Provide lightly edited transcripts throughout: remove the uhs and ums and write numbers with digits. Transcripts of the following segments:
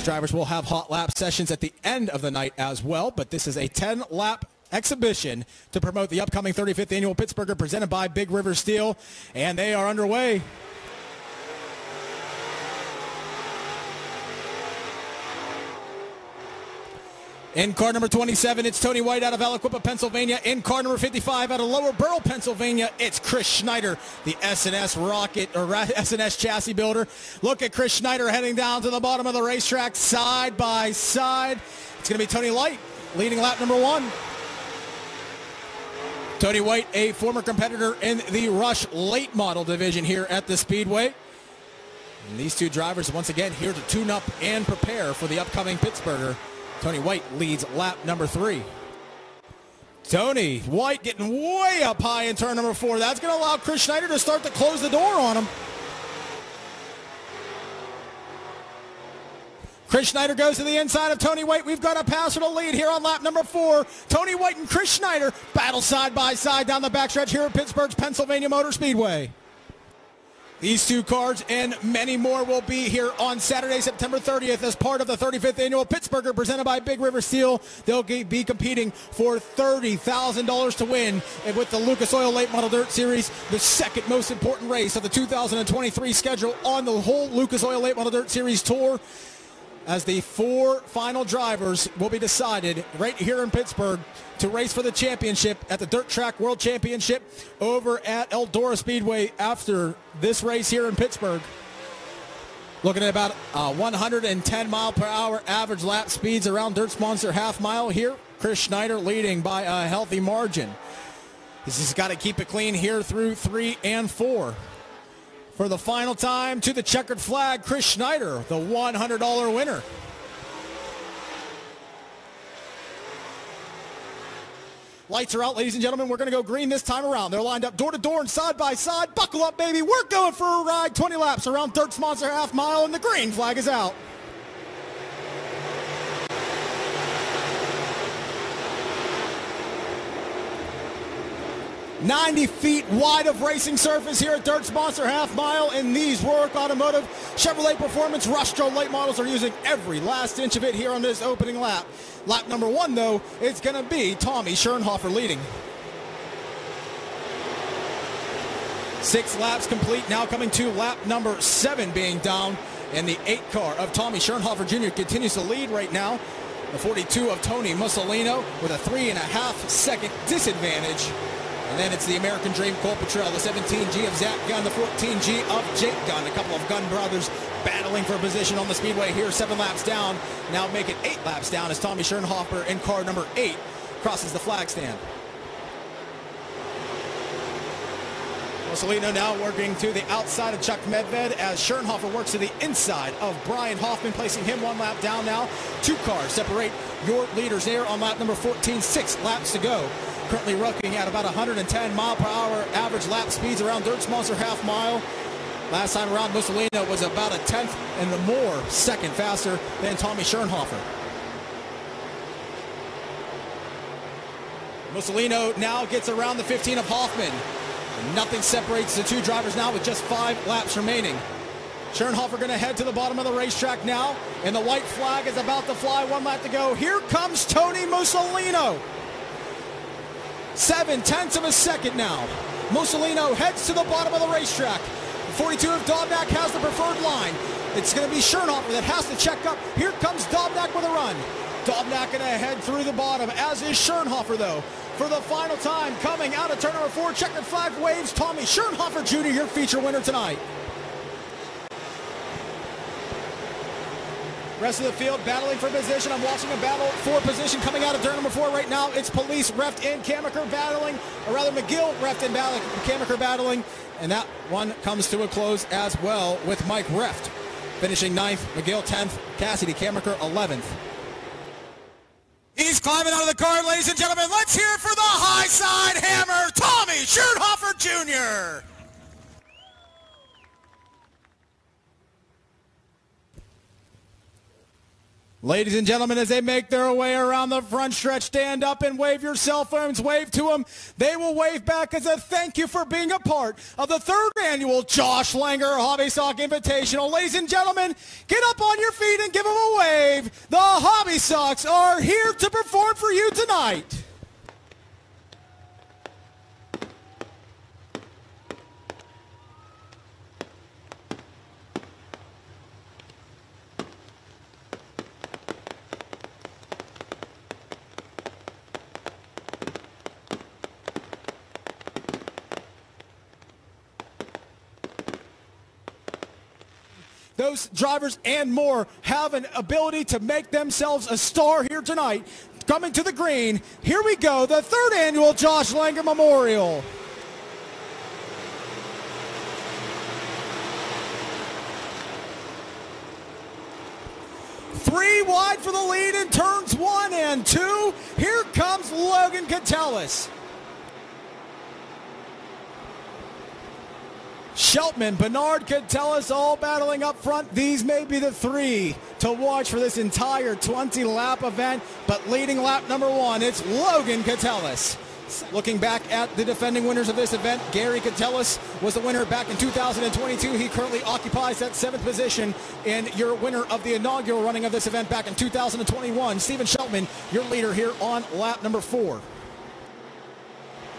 drivers will have hot lap sessions at the end of the night as well, but this is a 10-lap exhibition to promote the upcoming 35th Annual Pittsburgher presented by Big River Steel, and they are underway. In car number 27, it's Tony White out of Aliquippa, Pennsylvania. In car number 55 out of Lower Borough, Pennsylvania, it's Chris Schneider, the S&S Rocket or S&S chassis builder. Look at Chris Schneider heading down to the bottom of the racetrack side by side. It's going to be Tony White leading lap number 1. Tony White, a former competitor in the Rush late model division here at the Speedway. And these two drivers once again here to tune up and prepare for the upcoming Pittsburgher. Tony White leads lap number 3. Tony White getting way up high in turn number 4. That's going to allow Chris Schneider to start to close the door on him. Chris Schneider goes to the inside of Tony White. We've got a pass for the lead here on lap number 4. Tony White and Chris Schneider battle side by side down the backstretch here at Pittsburgh's Pennsylvania Motor Speedway. These two cars and many more will be here on Saturday, September 30th as part of the 35th Annual Pittsburgher presented by Big River Steel. They'll be competing for $30,000 to win. And with the Lucas Oil Late Model Dirt Series, the second most important race of the 2023 schedule on the whole Lucas Oil Late Model Dirt Series Tour, as the 4 final drivers will be decided right here in Pittsburgh to race for the championship at the Dirt Track World Championship over at Eldora Speedway after this race here in Pittsburgh. Looking at about 110 mile per hour average lap speeds around Dirt Sponsor half mile here. Chris Schneider leading by a healthy margin. He's just got to keep it clean here through 3 and 4. For the final time to the checkered flag, Chris Schneider, the $100 winner. Lights are out, ladies and gentlemen. We're going to go green this time around. They're lined up door to door and side by side. Buckle up, baby. We're going for a ride. 20 laps around Dirt Sponsor half mile, and the green flag is out. 90 feet wide of racing surface here at Dirt Sponsor half mile, and these Rourke Automotive Chevrolet Performance Rustro late models are using every last inch of it here on this opening lap. Lap number 1, though, it's going to be Tommy Schernhofer leading. 6 laps complete, now coming to lap number 7 being down, and the 8 car of Tommy Schernhofer Jr. continues to lead right now. The 42 of Tony Mussolino with a 3.5 second disadvantage. And then it's the American Dream Cole Petrell, the 17G of Zach Gunn, the 14G of Jake Gunn. A couple of Gunn brothers battling for a position on the speedway here, 7 laps down. Now make it 8 laps down as Tommy Schernhofer in car number 8 crosses the flag stand. Mussolino now working to the outside of Chuck Medved as Schernhofer works to the inside of Brian Hoffman, placing him 1 lap down now. 2 cars separate your leaders there on lap number 14, 6 laps to go. Currently rocking at about 110 mile per hour average lap speeds around Dirt Sponsor half mile. Last time around, Mussolino was about a 10th and the more second faster than Tommy Schernhofer. Mussolino now gets around the 15 of Hoffman. And nothing separates the 2 drivers now with just 5 laps remaining. Schernhofer going to head to the bottom of the racetrack now, and the white flag is about to fly. 1 lap to go. Here comes Tony Mussolino. 7/10 of a second now. Mussolino heads to the bottom of the racetrack. 42 of Dobnak has the preferred line. It's going to be Schernhofer that has to check up. Here comes Dobnak with a run. Dobnak going to head through the bottom, as is Schernhofer, though. For the final time, coming out of turn number 4, checkered flag waves, Tommy Schernhofer Jr., your feature winner tonight. Rest of the field battling for position. I'm watching a battle for position coming out of turn number 4 right now. It's Police, Reft, and Kamaker battling, or rather McGill, Reft, and Kamaker battling. And that one comes to a close as well with Mike Reft finishing 9th, McGill 10th, Cassidy Kamaker 11th. He's climbing out of the car, ladies and gentlemen. Let's hear it for the high side hammer, Tommy Schernhofer Jr. Ladies and gentlemen, as they make their way around the front stretch, stand up and wave your cell phones. Wave to them. They will wave back as a thank you for being a part of the 3rd annual Josh Langer Hobby Sock Invitational. Ladies and gentlemen, get up on your feet and give them a wave. The Hobby Socks are here to perform for you tonight. Those drivers and more have an ability to make themselves a star here tonight. Coming to the green, here we go, the 3rd annual Josh Langer Memorial. Three wide for the lead in turns 1 and 2. Here comes Logan Catellis. Sheltman, Bernard, Catellis all battling up front. These may be the 3 to watch for this entire 20-lap event, but leading lap number 1, it's Logan Catellis. Looking back at the defending winners of this event, Gary Catellis was the winner back in 2022. He currently occupies that 7th position in your winner of the inaugural running of this event back in 2021. Steven Sheltman, your leader here on lap number 4.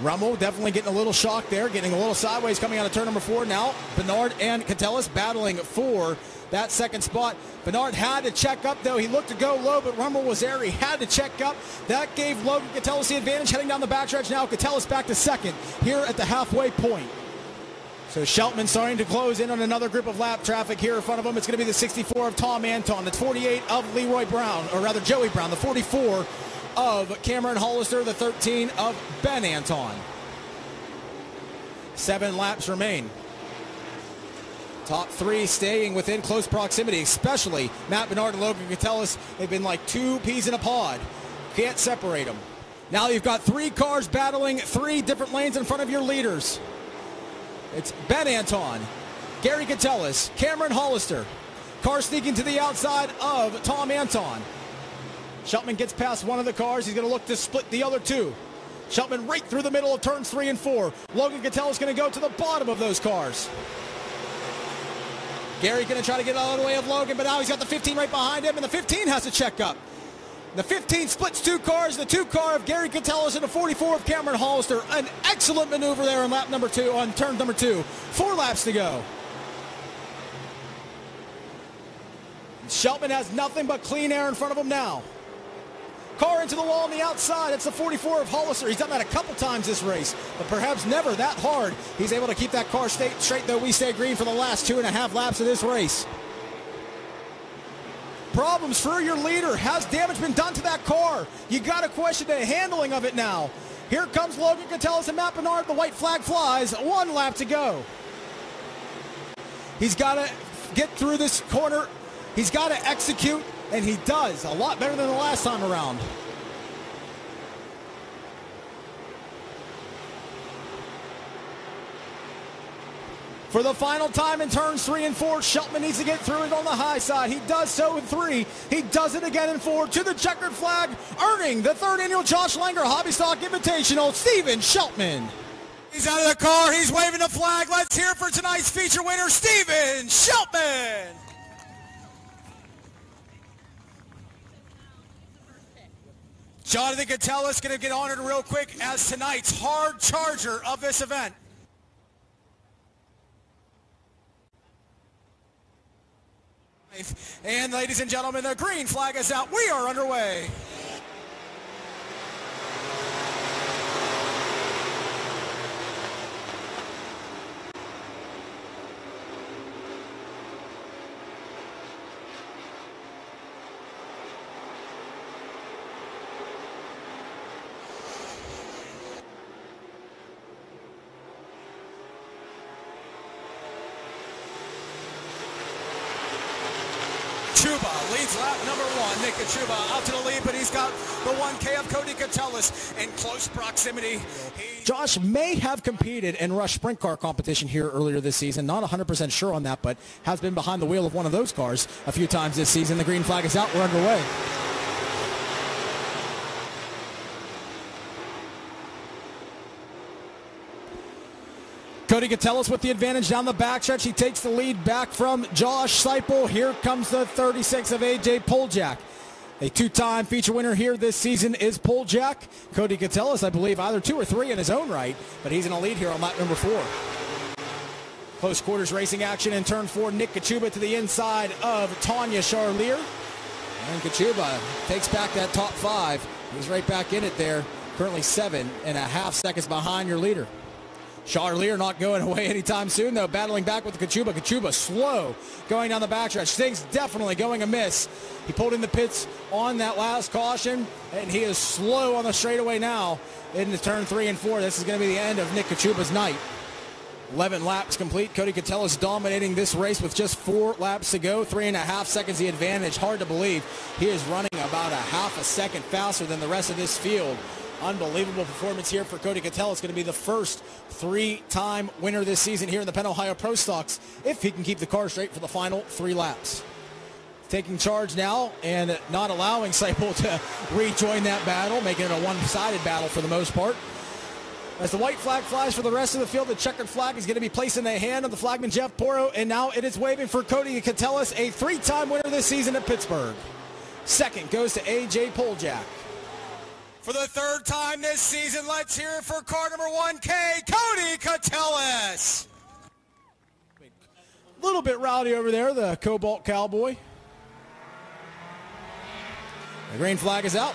Rummel definitely getting a little shock there, getting a little sideways coming out of turn number 4. Now Bernard and Catellis battling for that 2nd spot. Bernard had to check up though. He looked to go low, but Rummel was there. He had to check up. That gave Logan Catellis the advantage heading down the backstretch. Now Catellis back to 2nd here at the halfway point. So Sheltman starting to close in on another group of lap traffic here in front of him. It's going to be the 64 of Tom Anton, the 48 of Leroy Brown, or rather Joey Brown, the 44 of Cameron Hollister, the 13 of Ben Anton. 7 laps remain. Top 3 staying within close proximity, especially Matt Bernard and Logan Catellis. They've been like 2 peas in a pod. Can't separate them. Now you've got 3 cars battling 3 different lanes in front of your leaders. It's Ben Anton, Gary Catellis, Cameron Hollister. Car sneaking to the outside of Tom Anton. Sheltman gets past one of the cars. He's going to look to split the other 2. Sheltman right through the middle of turns 3 and 4. Logan Catellis is going to go to the bottom of those cars. Gary going to try to get out of the way of Logan, but now he's got the 15 right behind him, and the 15 has to check up. The 15 splits 2 cars, the 2 car of Gary Catellis and the 44 of Cameron Hollister. An excellent maneuver there on lap number 2, on turn number 2. 4 laps to go. Sheltman has nothing but clean air in front of him now. Car into the wall on the outside. It's the 44 of Hollister. He's done that a couple times this race, but perhaps never that hard. He's able to keep that car straight, though we stay green for the last 2.5 laps of this race. Problems for your leader. Has damage been done to that car? You got to question the handling of it now. Here comes Logan Catellis and Matt Bernard. The white flag flies. 1 lap to go. He's got to get through this corner. He's got to execute. And he does a lot better than the last time around. For the final time in turns 3 and 4, Sheltman needs to get through it on the high side. He does so in 3. He does it again in 4 to the checkered flag, earning the 3rd annual Josh Langer Hobby Stock Invitational, Steven Sheltman. He's out of the car. He's waving the flag. Let's hear it for tonight's feature winner, Steven Sheltman. Jonathan Catellis going to get honored real quick as tonight's hard charger of this event. And ladies and gentlemen, the green flag is out. We are underway. Chuba leads lap number 1. Nick Chuba out to the lead, but he's got the 1K of Cody Catellis in close proximity. Josh may have competed in rush sprint car competition here earlier this season. Not 100% sure on that, but has been behind the wheel of one of those cars a few times this season. The green flag is out. We're underway. Cody Catellus with the advantage down the backstretch. He takes the lead back from Josh Seipel. Here comes the 36 of A.J. Poljak. A two-time feature winner here this season is Poljak. Cody Catellus, I believe, either 2 or 3 in his own right, but he's in a lead here on lap number 4. Close quarters racing action in turn 4. Nick Kachuba to the inside of Tanya Charlier. And Kachuba takes back that top 5. He's right back in it there. Currently 7.5 seconds behind your leader. Charlier not going away anytime soon, though, battling back with Kachuba. Kachuba slow going down the backstretch. Things definitely going amiss. He pulled in the pits on that last caution, and he is slow on the straightaway now into turn 3 and 4. This is going to be the end of Nick Kachuba's night. 11 laps complete. Cody Catellus dominating this race with just 4 laps to go. 3.5 seconds the advantage. Hard to believe. He is running about a half a second faster than the rest of this field. Unbelievable performance here for Cody Catellus. Going to be the first 3-time winner this season here in the Penn Ohio Pro Stocks if he can keep the car straight for the final 3 laps. Taking charge now and not allowing Seipel to rejoin that battle, making it a one-sided battle for the most part. As the white flag flies for the rest of the field, the checkered flag is going to be placed in the hand of the flagman Jeff Porro, and now it is waving for Cody Catellus, a 3-time winner this season at Pittsburgh. Second goes to A.J. Poljak. For the 3rd time this season, let's hear it for car number 1K, Cody Catellus. A little bit rowdy over there, the Cobalt Cowboy. The green flag is out.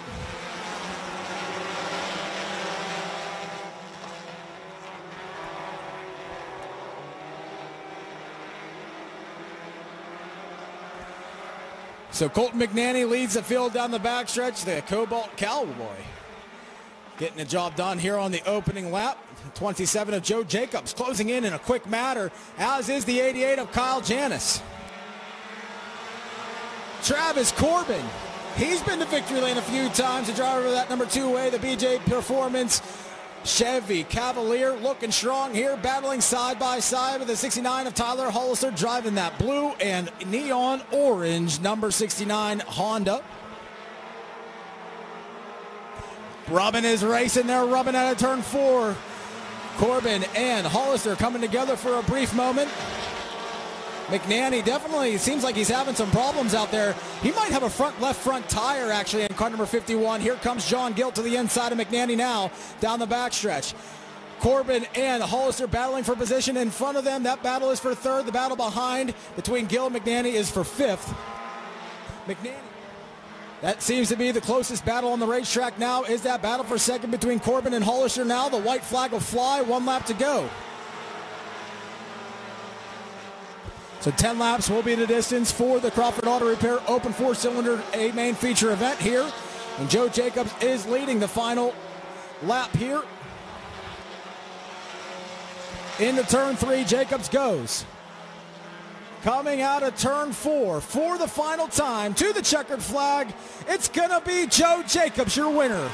So Colton McNanny leads the field down the backstretch, the Cobalt Cowboy. Getting the job done here on the opening lap. 27 of Joe Jacobs closing in a quick matter, as is the 88 of Kyle Janis. Travis Corbin, he's been to victory lane a few times. The driver of that number 2A, the BJ Performance Chevy Cavalier, looking strong here, battling side by side with the 69 of Tyler Hollister, driving that blue and neon orange number 69 Honda. Rubbin is racing there, Rubbin out of turn 4. Corbin and Hollister coming together for a brief moment. McNanny definitely seems like he's having some problems out there. He might have a left front tire actually in car number 51. Here comes John Gilt to the inside of McNanny now down the backstretch. Corbin and Hollister battling for position in front of them. That battle is for 3rd. The battle behind between Gill and McNanny is for 5th. McNanny. That seems to be the closest battle on the racetrack now, is that battle for 2nd between Corbin and Hollister now. The white flag will fly, 1 lap to go. So 10 laps will be the distance for the Crawford Auto Repair Open 4-cylinder A main feature event here. And Joe Jacobs is leading the final lap here. Into turn 3, Jacobs goes. Coming out of turn 4 for the final time to the checkered flag, it's going to be Joe Jacobs, your winner.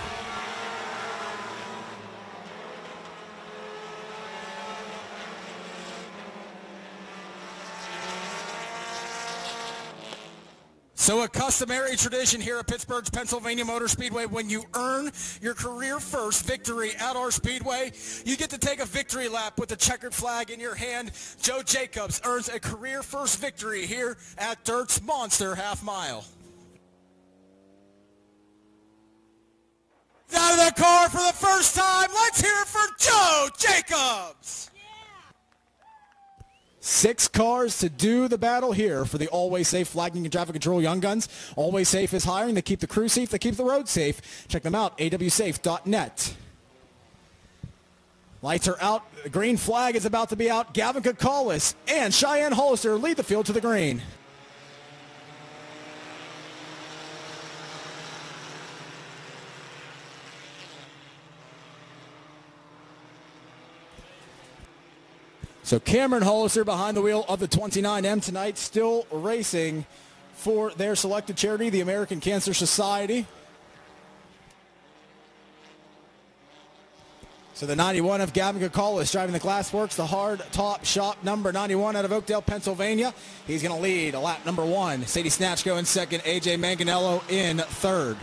So a customary tradition here at Pittsburgh's Pennsylvania Motor Speedway, when you earn your career first victory at our Speedway, you get to take a victory lap with the checkered flag in your hand. Joe Jacobs earns a career first victory here at Dirt's Monster Half Mile. Out of the car for the first time, let's hear it for Joe Jacobs. 6 cars to do the battle here for the Always Safe Flagging and Traffic Control Young Guns. Always Safe is hiring. They keep the crew safe. They keep the road safe. Check them out, awsafe.net. Lights are out. The green flag is about to be out. Gavin Kakalis and Cheyenne Hollister lead the field to the green. So Cameron Hollister behind the wheel of the 29M tonight, still racing for their selected charity, the American Cancer Society. So the 91 of Gavin Kokolis driving the Glassworks, the hard top shop number 91 out of Oakdale, Pennsylvania. He's going to lead a lap number 1. Sadie Snatchko in second, AJ Manganello in third.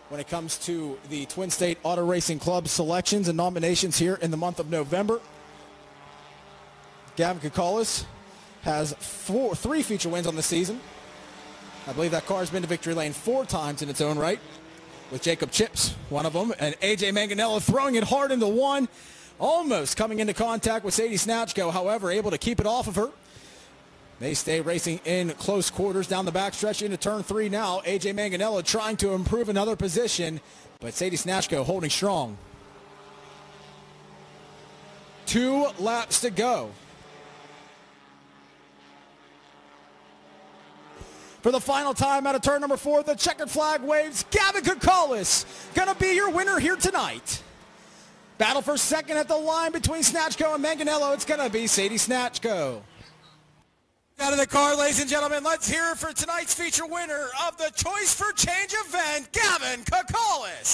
When it comes to the Twin State Auto Racing Club selections and nominations here in the month of November, Gavin Kokolis has 3 feature wins on the season. I believe that car has been to victory lane 4 times in its own right, with Jacob Chips, one of them, and AJ Manganello throwing it hard into one, almost coming into contact with Sadie Snatchko, however, able to keep it off of her. They stay racing in close quarters down the backstretch into turn 3 now. AJ Manganello trying to improve another position, but Sadie Snatchko holding strong. 2 laps to go. For the final time out of turn number 4, the checkered flag waves. Gavin Kokolis going to be your winner here tonight. Battle for second at the line between Snatchko and Manganello. It's going to be Sadie Snatchko. Out of the car, ladies and gentlemen, let's hear it for tonight's feature winner of the Choice for Change event, Gavin Kokolis.